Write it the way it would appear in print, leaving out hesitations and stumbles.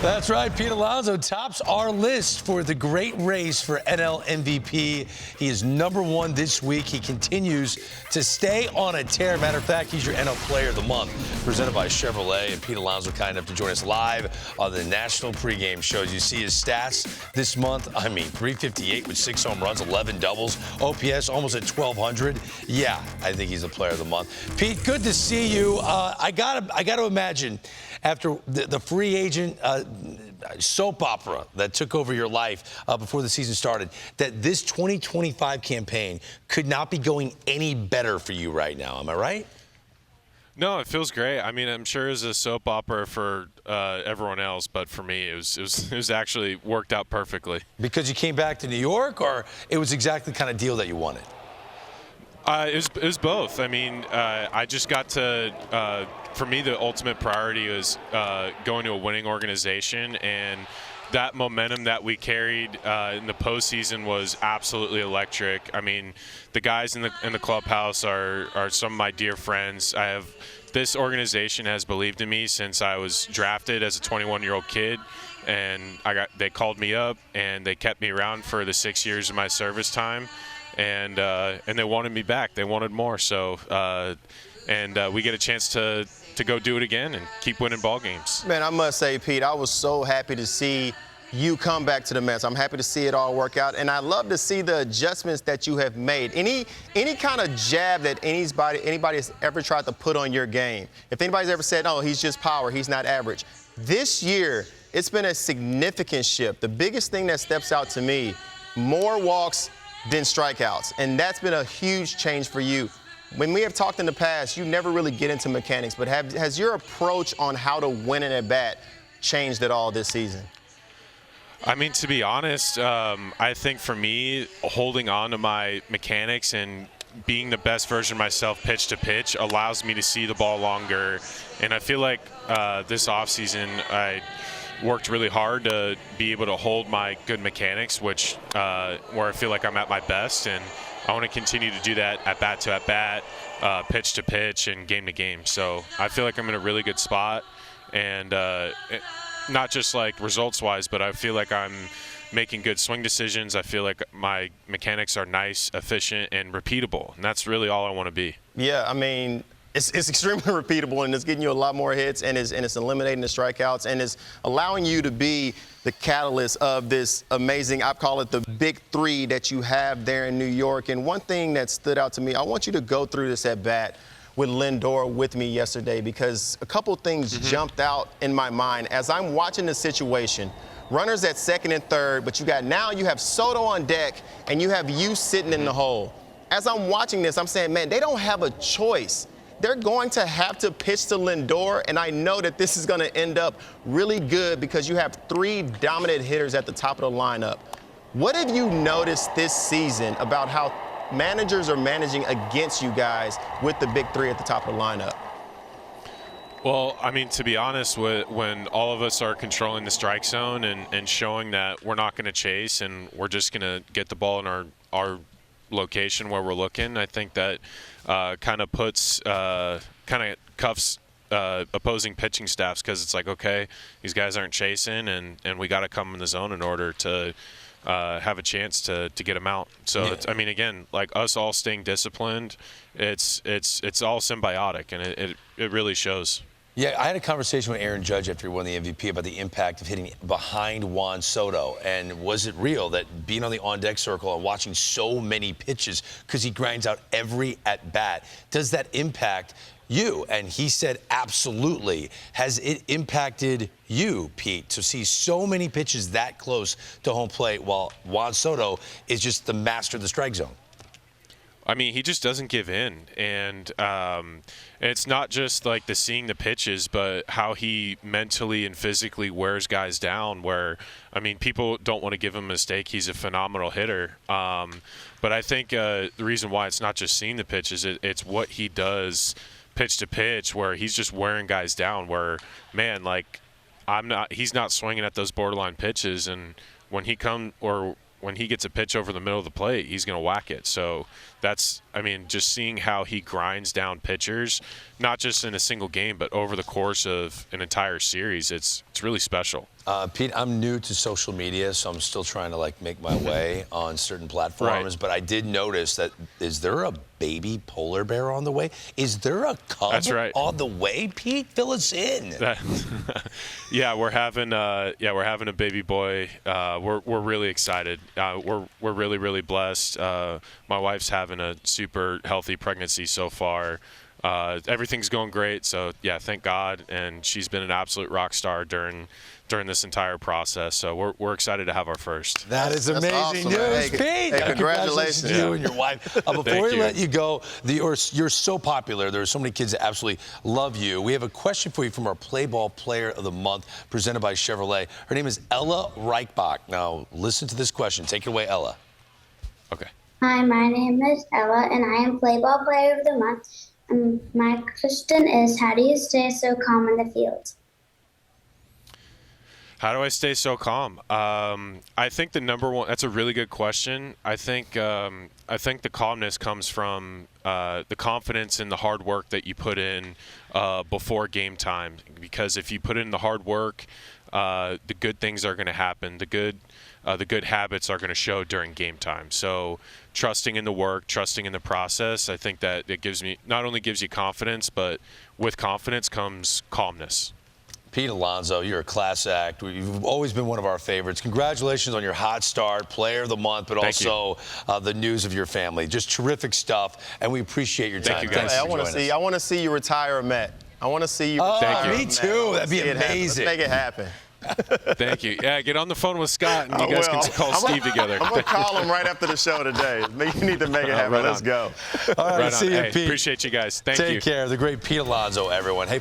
That's right. Pete Alonso tops our list for the great race for NL MVP. He is #1 this week. He continues to stay on a tear. Matter of fact, he's your NL Player of the Month, presented by Chevrolet. And Pete Alonso kind enough to join us live on the national pregame shows. You see his stats this month. I mean, 358 with 6 home runs, 11 doubles, OPS almost at 1,200. Yeah, I think he's the Player of the Month. Pete, good to see you. I gotta imagine after the free agent soap opera that took over your life before the season started, that this 2025 campaign could not be going any better for you right now. Am I right? No, it feels great. I mean, I'm sure it's a soap opera for everyone else, but for me, it was actually worked out perfectly. Because you came back to New York, or it was exactly the kind of deal that you wanted? It was both. I mean, I just got to, for me, the ultimate priority was going to a winning organization, and that momentum that we carried in the postseason was absolutely electric. I mean, the guys in the clubhouse are some of my dear friends. This organization has believed in me since I was drafted as a 21-year-old kid, and they called me up and they kept me around for the 6 years of my service time. And they wanted me back. They wanted more. So, we get a chance to go do it again and keep winning ball games. Man, I must say, Pete, I was so happy to see you come back to the Mets. I'm happy to see it all work out, and I love to see the adjustments that you have made. Any kind of jab that anybody has ever tried to put on your game. If anybody's ever said, "Oh, he's just power, he's not average," this year it's been a significant shift. The biggest thing that steps out to me: more walks than strikeouts, and that's been a huge change for you. When we have talked in the past, you never really get into mechanics, but has your approach on how to win an at-bat changed at all this season? I mean, to be honest, I think for me, holding on to my mechanics and being the best version of myself pitch to pitch allows me to see the ball longer, and I feel like this offseason I worked really hard to be able to hold my good mechanics, which where I feel like I'm at my best, and I want to continue to do that at bat to at bat, pitch to pitch, and game to game. So I feel like I'm in a really good spot, and not just like results wise, but I feel like I'm making good swing decisions. I feel like my mechanics are nice, efficient, and repeatable, and that's really all I want to be. Yeah, I mean, it's extremely repeatable, and it's getting you a lot more hits, and it's eliminating the strikeouts, and it's allowing you to be the catalyst of this amazing, I call it the big three that you have there in New York. And one thing that stood out to me, I want you to go through this at bat with Lindor with me yesterday, because a couple things jumped out in my mind as I'm watching the situation. Runners at second and third, but you have Soto on deck, and you have you sitting in the hole. As I'm watching this, I'm saying, man, they don't have a choice. They're going to have to pitch to Lindor, and I know that this is going to end up really good because you have 3 dominant hitters at the top of the lineup. What have you noticed this season about how managers are managing against you guys with the big 3 at the top of the lineup? Well, I mean, to be honest, when all of us are controlling the strike zone and showing that we're not going to chase and we're just going to get the ball in our location where we're looking, I think that kind of cuffs opposing pitching staffs, because it's like, okay, these guys aren't chasing, and we got to come in the zone in order to have a chance to get them out. So yeah. I mean, again, like us all staying disciplined, it's all symbiotic, and it really shows. Yeah, I had a conversation with Aaron Judge after he won the MVP about the impact of hitting behind Juan Soto. And was it real that being on the on-deck circle and watching so many pitches, because he grinds out every at-bat, does that impact you? And he said absolutely. Has it impacted you, Pete, to see so many pitches that close to home plate while Juan Soto is just the master of the strike zone? I mean, he just doesn't give in, and it's not just like the seeing the pitches, but how he mentally and physically wears guys down. Where, I mean, people don't want to give him a mistake. He's a phenomenal hitter, but I think the reason why it's not just seeing the pitches, it's what he does pitch to pitch, where he's just wearing guys down. Where, man, like he's not swinging at those borderline pitches, and when he gets a pitch over the middle of the plate, he's going to whack it. So that's, I mean, just seeing how he grinds down pitchers, not just in a single game, but over the course of an entire series, it's really special. Pete, I'm new to social media, so I'm still trying to make my way on certain platforms. Right. But I did notice that is there a baby polar bear on the way? Is there a cub That's right. on the way, Pete? Fill us in. Yeah, we're having a baby boy. We're really excited. We're really blessed. My wife's having a super healthy pregnancy so far. Everything's going great. So yeah, thank God. And she's been an absolute rock star during this entire process. So we're excited to have our first. That is That's amazing awesome, news, man. Pete. Hey, congratulations to you and your wife. Before we you. let you go, you're so popular. There are so many kids that absolutely love you. We have a question for you from our Play Ball Player of the Month, presented by Chevrolet. Her name is Ella Reichbach. Now, listen to this question. Take it away, Ella. Okay. Hi, my name is Ella, and I am Play Ball Player of the Month. My question is, how do you stay so calm in the field? How do I stay so calm? I think the number one. That's a really good question. I think the calmness comes from the confidence and the hard work that you put in before game time. Because if you put in the hard work, the good things are going to happen. The good habits are going to show during game time. So trusting in the work, trusting in the process. I think that it not only gives you confidence, but with confidence comes calmness. Pete Alonso, you're a class act. You've always been one of our favorites. Congratulations on your hot start, Player of the Month, but also the news of your family. Just terrific stuff, and we appreciate your time. Thank you, guys. Hey, I want to see you retire a Met. I want to see you retire me too. That'd be amazing. Let's make it happen. Thank you. Yeah, get on the phone with Scott, and you guys can call Steve together. I'm going to call him right after the show today. You need to make it happen. Right Let's on. go. All right, Right see on. you, Hey, Pete. appreciate you guys. Thank you. Take care. The great Pete Alonso, everyone. Hey.